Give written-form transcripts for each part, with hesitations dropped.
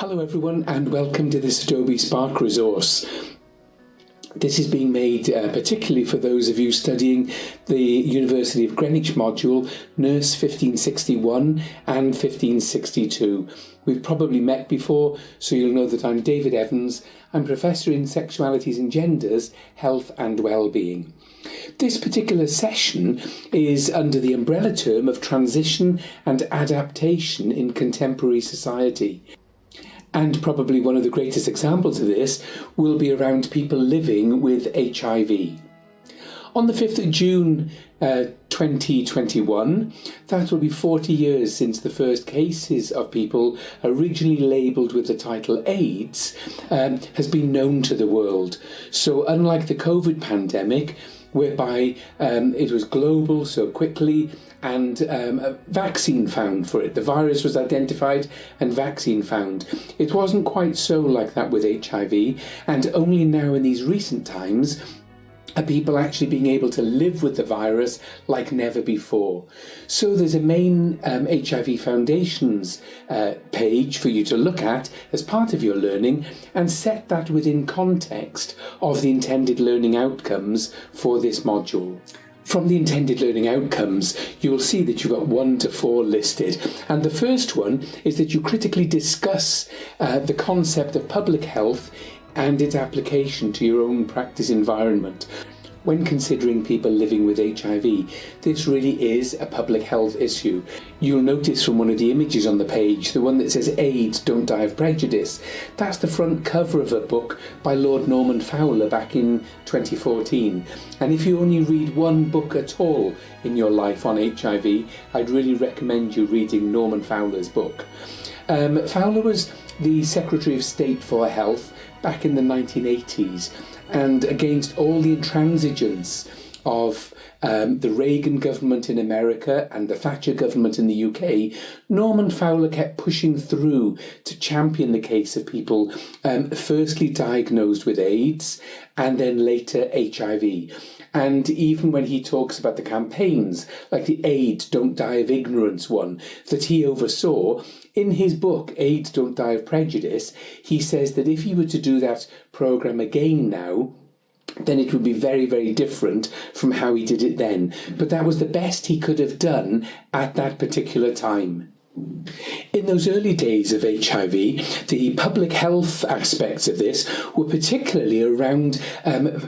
Hello everyone and welcome to this Adobe Spark resource. This is being made particularly for those of you studying the University of Greenwich module, Nurse 1561 and 1562. We've probably met before, so you'll know that I'm David Evans. I'm Professor in Sexualities and Genders, Health and Wellbeing. This particular session is under the umbrella term of Transition and Adaptation in Contemporary Society. And probably one of the greatest examples of this will be around people living with HIV. On the 5th of June 2021, that will be 40 years since the first cases of people originally labelled with the title AIDS has been known to the world. So unlike the COVID pandemic, whereby it was global so quickly and a vaccine found for it. The virus was identified and vaccine found. It wasn't quite so like that with HIV, and only now in these recent times are people actually being able to live with the virus like never before. So there's a main HIV Foundations page for you to look at as part of your learning and set that within context of the intended learning outcomes for this module. From the intended learning outcomes, you'll see that you've got 1 to 4 listed. And the first one is that you critically discuss the concept of public health and its application to your own practice environment. When considering people living with HIV, this really is a public health issue. You'll notice from one of the images on the page, the one that says AIDS, Don't Die of Prejudice, that's the front cover of a book by Lord Norman Fowler back in 2014. And if you only read one book at all in your life on HIV, I'd really recommend you reading Norman Fowler's book. Fowler was the Secretary of State for Health back in the 1980s, and against all the intransigence of the Reagan government in America and the Thatcher government in the UK, Norman Fowler kept pushing through to champion the case of people firstly diagnosed with AIDS and then later HIV. And even when he talks about the campaigns, like the AIDS Don't Die of Ignorance one that he oversaw, in his book, AIDS Don't Die of Prejudice, he says that if he were to do that programme again now, then it would be very, very different from how he did it then. But that was the best he could have done at that particular time. In those early days of HIV, the public health aspects of this were particularly around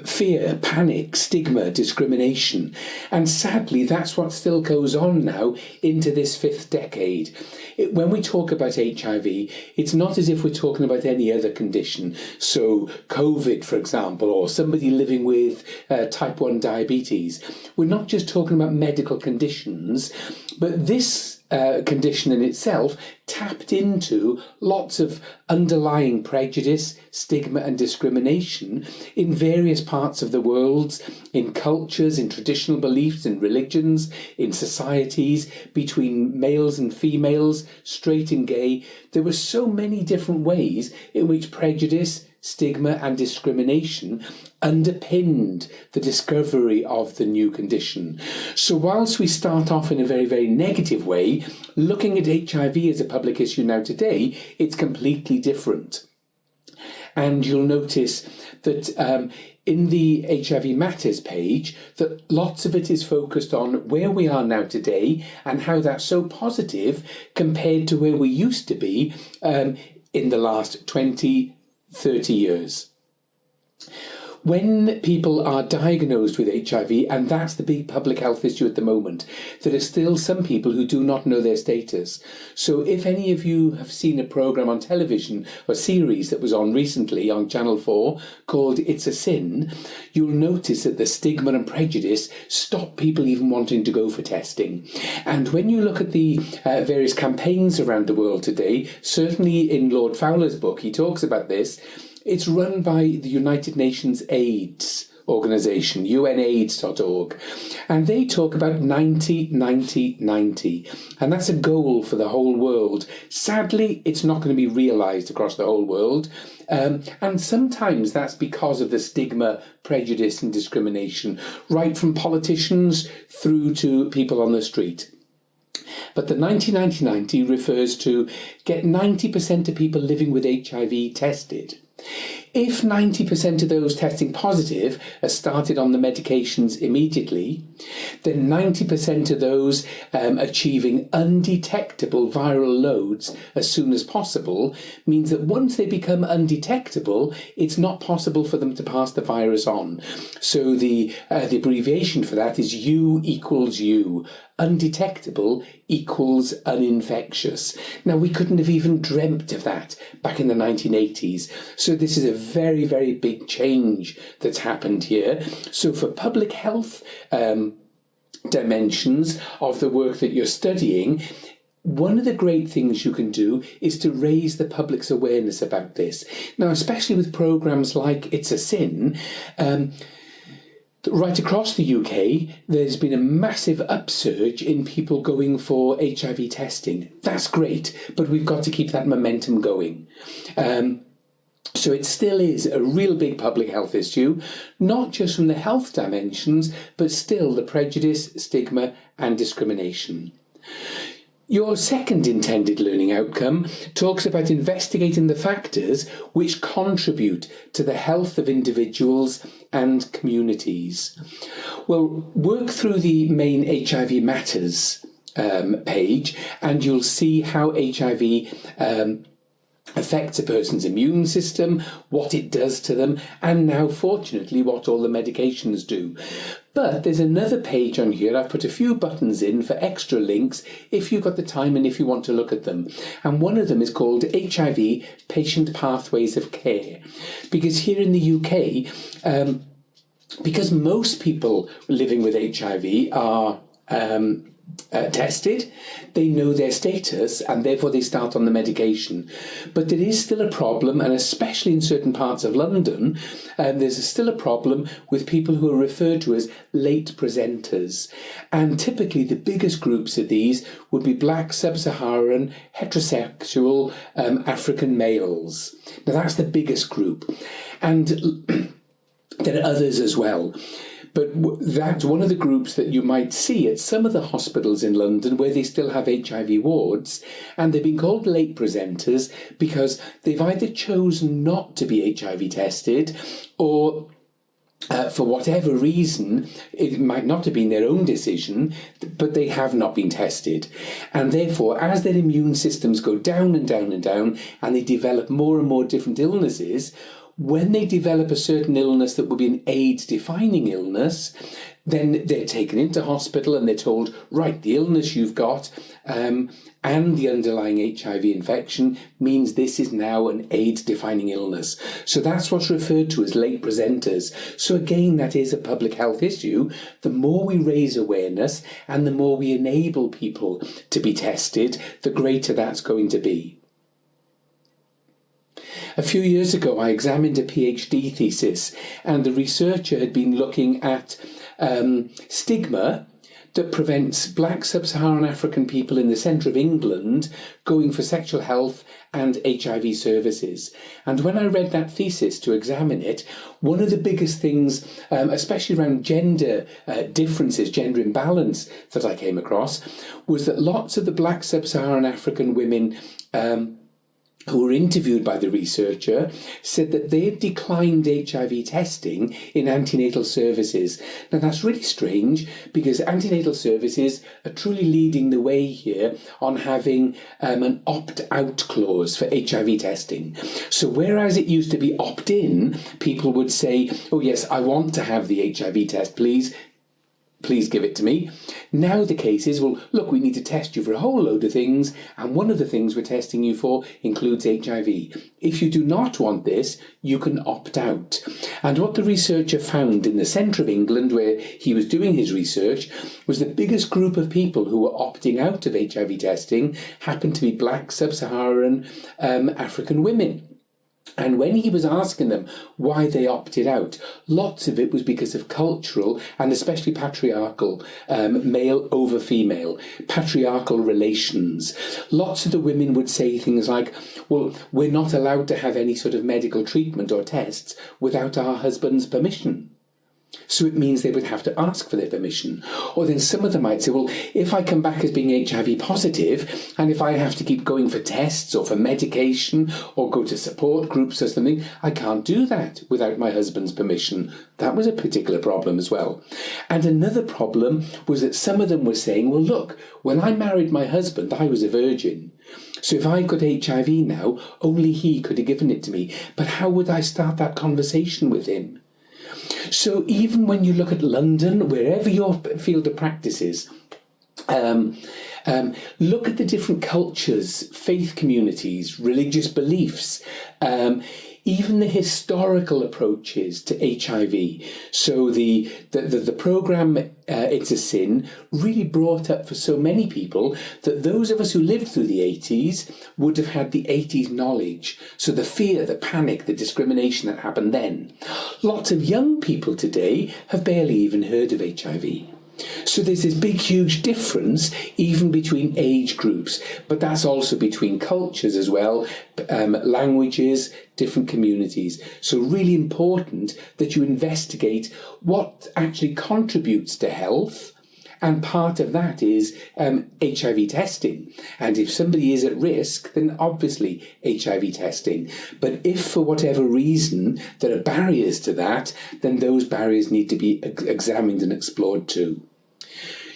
fear, panic, stigma, discrimination. And sadly, that's what still goes on now into this 5th decade. When we talk about HIV, it's not as if we're talking about any other condition. So COVID, for example, or somebody living with type 1 diabetes. We're not just talking about medical conditions, but this condition in itself tapped into lots of underlying prejudice, stigma and discrimination in various parts of the world, in cultures, in traditional beliefs, in religions, in societies, between males and females, straight and gay. There were so many different ways in which prejudice, stigma and discrimination underpinned the discovery of the new condition. So whilst we start off in a very, very negative way, looking at HIV as a public issue now today, it's completely different. And you'll notice that in the HIV Matters page, that lots of it is focused on where we are now today and how that's so positive compared to where we used to be in the last 20, 30 years. When people are diagnosed with HIV, and that's the big public health issue at the moment, there are still some people who do not know their status. So if any of you have seen a programme on television, or series that was on recently on Channel 4 called It's a Sin, you'll notice that the stigma and prejudice stop people even wanting to go for testing. And when you look at the various campaigns around the world today, certainly in Lord Fowler's book, he talks about this. It's run by the United Nations AIDS organisation, unaids.org, and they talk about 90, 90, 90, and that's a goal for the whole world. Sadly, it's not going to be realised across the whole world, and sometimes that's because of the stigma, prejudice and discrimination, right from politicians through to people on the street. But the 90-90-90 refers to get 90% of people living with HIV tested. If 90% of those testing positive are started on the medications immediately, then 90% of those achieving undetectable viral loads as soon as possible means that once they become undetectable, it's not possible for them to pass the virus on. So the abbreviation for that is U equals U. Undetectable equals uninfectious. Now, we couldn't have even dreamt of that back in the 1980s. So this is a very, very big change that's happened here. So for public health dimensions of the work that you're studying, one of the great things you can do is to raise the public's awareness about this. Now, especially with programs like It's a Sin, right across the UK, there's been a massive upsurge in people going for HIV testing. That's great, but we've got to keep that momentum going. So it still is a real big public health issue, not just from the health dimensions, but still the prejudice, stigma, and discrimination. Your second intended learning outcome talks about investigating the factors which contribute to the health of individuals and communities. Well, work through the main HIV Matters page, and you'll see how HIV affects a person's immune system, what it does to them, and now, fortunately, what all the medications do. But there's another page on here. I've put a few buttons in for extra links if you've got the time and if you want to look at them. And one of them is called HIV Patient Pathways of Care. Because here in the UK, because most people living with HIV are tested, they know their status and therefore they start on the medication. But there is still a problem, and especially in certain parts of London, there's still a problem with people who are referred to as late presenters. And typically the biggest groups of these would be black, sub-Saharan, heterosexual African males. Now that's the biggest group. And there are others as well. But that's one of the groups that you might see at some of the hospitals in London where they still have HIV wards, and they've been called late presenters because they've either chosen not to be HIV tested or for whatever reason, it might not have been their own decision, but they have not been tested. And therefore, as their immune systems go down and down and down, and they develop more and more different illnesses, when they develop a certain illness that would be an AIDS-defining illness, then they're taken into hospital and they're told, right, the illness you've got and the underlying HIV infection means this is now an AIDS-defining illness. So that's what's referred to as late presenters. So again, that is a public health issue. The more we raise awareness and the more we enable people to be tested, the greater that's going to be. A few years ago, I examined a PhD thesis, and the researcher had been looking at stigma that prevents black sub-Saharan African people in the centre of England going for sexual health and HIV services. And when I read that thesis to examine it, one of the biggest things, especially around gender differences, gender imbalance that I came across, was that lots of the black sub-Saharan African women who were interviewed by the researcher said that they had declined HIV testing in antenatal services. Now that's really strange because antenatal services are truly leading the way here on having an opt-out clause for HIV testing. So whereas it used to be opt-in, people would say, oh yes, I want to have the HIV test, please give it to me. Now the case is, well, look, we need to test you for a whole load of things, and one of the things we're testing you for includes HIV. If you do not want this, you can opt out. And what the researcher found in the centre of England, where he was doing his research, was the biggest group of people who were opting out of HIV testing happened to be black, sub-Saharan African women. And when he was asking them why they opted out, lots of it was because of cultural and especially patriarchal, male over female, patriarchal relations. Lots of the women would say things like, well, we're not allowed to have any sort of medical treatment or tests without our husband's permission. So it means they would have to ask for their permission. Or then some of them might say, well, if I come back as being HIV positive, and if I have to keep going for tests or for medication or go to support groups or something, I can't do that without my husband's permission. That was a particular problem as well. And another problem was that some of them were saying, well, look, when I married my husband, I was a virgin. So if I got HIV now, only he could have given it to me. But how would I start that conversation with him? So even when you look at London, wherever your field of practice is, look at the different cultures, faith communities, religious beliefs, even the historical approaches to HIV. So the programme It's a Sin really brought up for so many people that those of us who lived through the 80s would have had the 80s knowledge. So the fear, the panic, the discrimination that happened then. Lots of young people today have barely even heard of HIV. So there's this big, huge difference even between age groups, but that's also between cultures as well, languages, different communities. So really important that you investigate what actually contributes to health, and part of that is HIV testing. And if somebody is at risk, then obviously HIV testing. But if for whatever reason there are barriers to that, then those barriers need to be examined and explored too.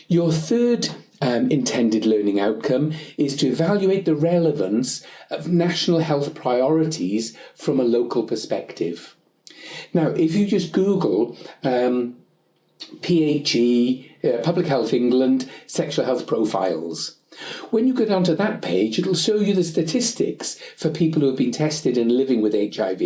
Your third intended learning outcome is to evaluate the relevance of national health priorities from a local perspective. Now, if you just Google PHE, Public Health England, sexual health profiles, when you go down to that page, it'll show you the statistics for people who have been tested and living with HIV,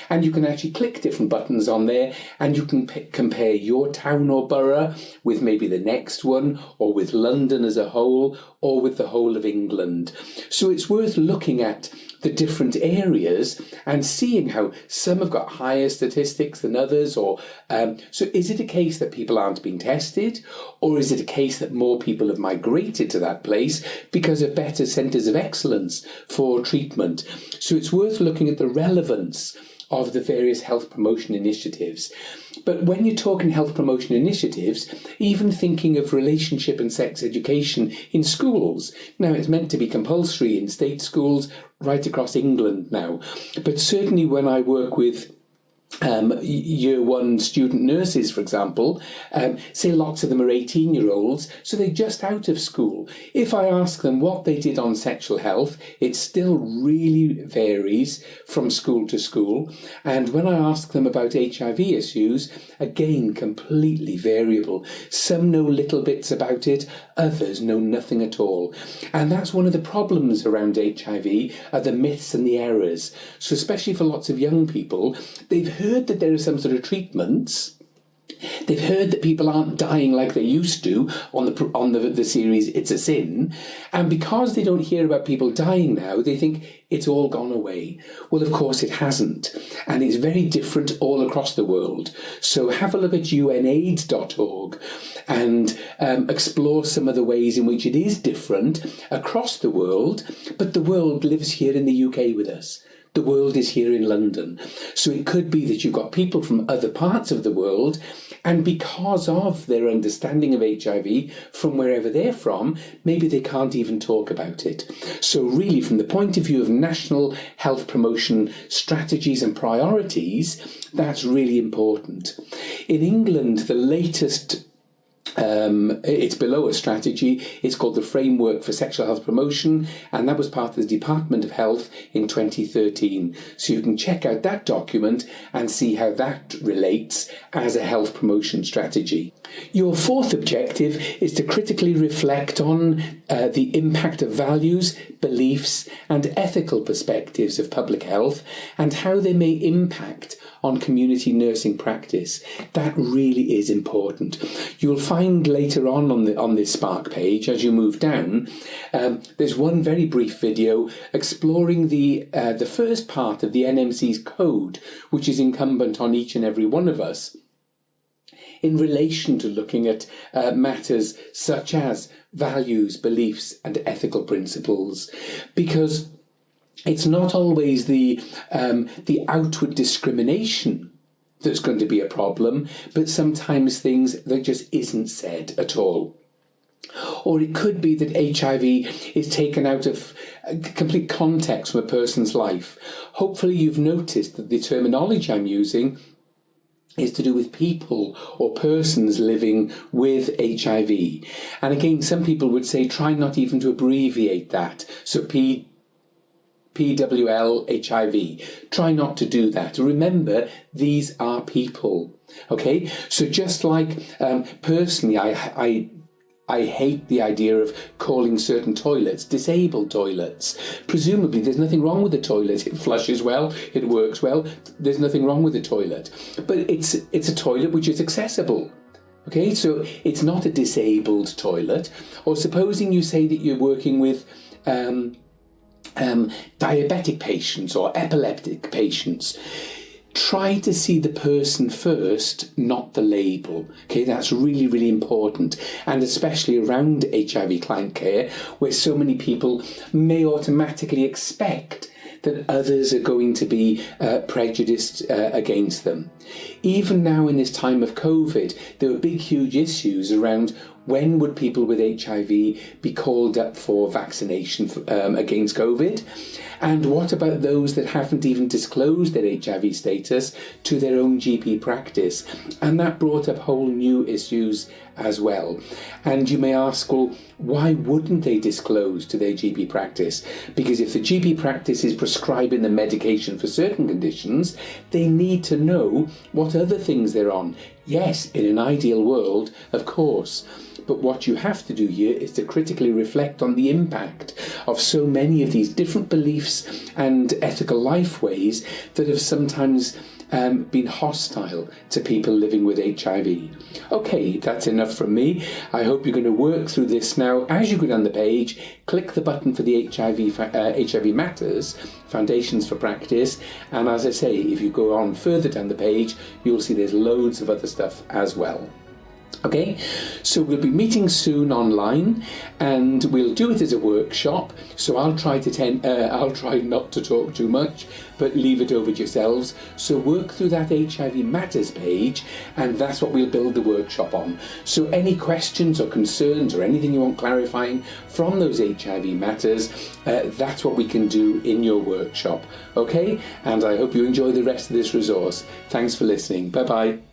and you can actually click different buttons on there, and you can compare your town or borough with maybe the next one, or with London as a whole, or with the whole of England. So it's worth looking at the different areas and seeing how some have got higher statistics than others, or so is it a case that people aren't being tested, or is it a case that more people have migrated to that place because of better centres of excellence for treatment? So it's worth looking at the relevance of the various health promotion initiatives. But when you're talking health promotion initiatives, even thinking of relationship and sex education in schools. Now, it's meant to be compulsory in state schools right across England now. But certainly when I work with year one student nurses, for example, say lots of them are 18-year-olds, so they're just out of school. If I ask them what they did on sexual health, it still really varies from school to school. And when I ask them about HIV issues, again, completely variable. Some know little bits about it, others know nothing at all. And that's one of the problems around HIV, are the myths and the errors. So especially for lots of young people, they've heard that there are some sort of treatments. They've heard that people aren't dying like they used to on the series It's a Sin, and because they don't hear about people dying now, they think it's all gone away. Well, of course it hasn't, and it's very different all across the world. So have a look at unaids.org and explore some of the ways in which it is different across the world, but the world lives here in the UK with us. The world is here in London. So it could be that you've got people from other parts of the world, and because of their understanding of HIV from wherever they're from, maybe they can't even talk about it. So really, from the point of view of national health promotion strategies and priorities, that's really important. In England, the latest it's below a strategy. It's called the Framework for Sexual Health Promotion, and that was part of the Department of Health in 2013. So you can check out that document and see how that relates as a health promotion strategy. Your fourth objective is to critically reflect on the impact of values, beliefs, and ethical perspectives of public health, and how they may impact on community nursing practice. That really is important. You'll find later on this Spark page, as you move down, there's one very brief video exploring the first part of the NMC's code, which is incumbent on each and every one of us in relation to looking at matters such as values, beliefs, and ethical principles, because it's not always the outward discrimination that's going to be a problem, but sometimes things that just isn't said at all. Or it could be that HIV is taken out of complete context from a person's life. Hopefully you've noticed that the terminology I'm using is to do with people or persons living with HIV. And again, some people would say try not even to abbreviate that. So PWL HIV. Try not to do that. Remember, these are people. Okay? So just like personally, I hate the idea of calling certain toilets disabled toilets. Presumably, there's nothing wrong with the toilet. It flushes well, it works well. There's nothing wrong with the toilet. But it's a toilet which is accessible. Okay, so it's not a disabled toilet. Or supposing you say that you're working with diabetic patients or epileptic patients. Try to see the person first, not the label. Okay, that's really, really important. And especially around HIV client care, where so many people may automatically expect that others are going to be prejudiced against them. Even now in this time of COVID, there were big, huge issues around when would people with HIV be called up for vaccination against COVID? And what about those that haven't even disclosed their HIV status to their own GP practice? And that brought up whole new issues as well. And you may ask, well, why wouldn't they disclose to their GP practice? Because if the GP practice is prescribing the medication for certain conditions, they need to know what other things they're on. Yes, in an ideal world, of course. But what you have to do here is to critically reflect on the impact of so many of these different beliefs and ethical lifeways that have sometimes been hostile to people living with HIV. Okay, that's enough from me. I hope you're going to work through this now. As you go down the page, click the button for the HIV Matters, Foundations for Practice, and as I say, if you go on further down the page, you'll see there's loads of other stuff as well. Okay, so we'll be meeting soon online, and we'll do it as a workshop. So I'll try not to talk too much, but leave it over to yourselves. So work through that HIV Matters page, and that's what we'll build the workshop on. So any questions or concerns or anything you want clarifying from those HIV Matters, that's what we can do in your workshop. Okay, and I hope you enjoy the rest of this resource. Thanks for listening. Bye bye.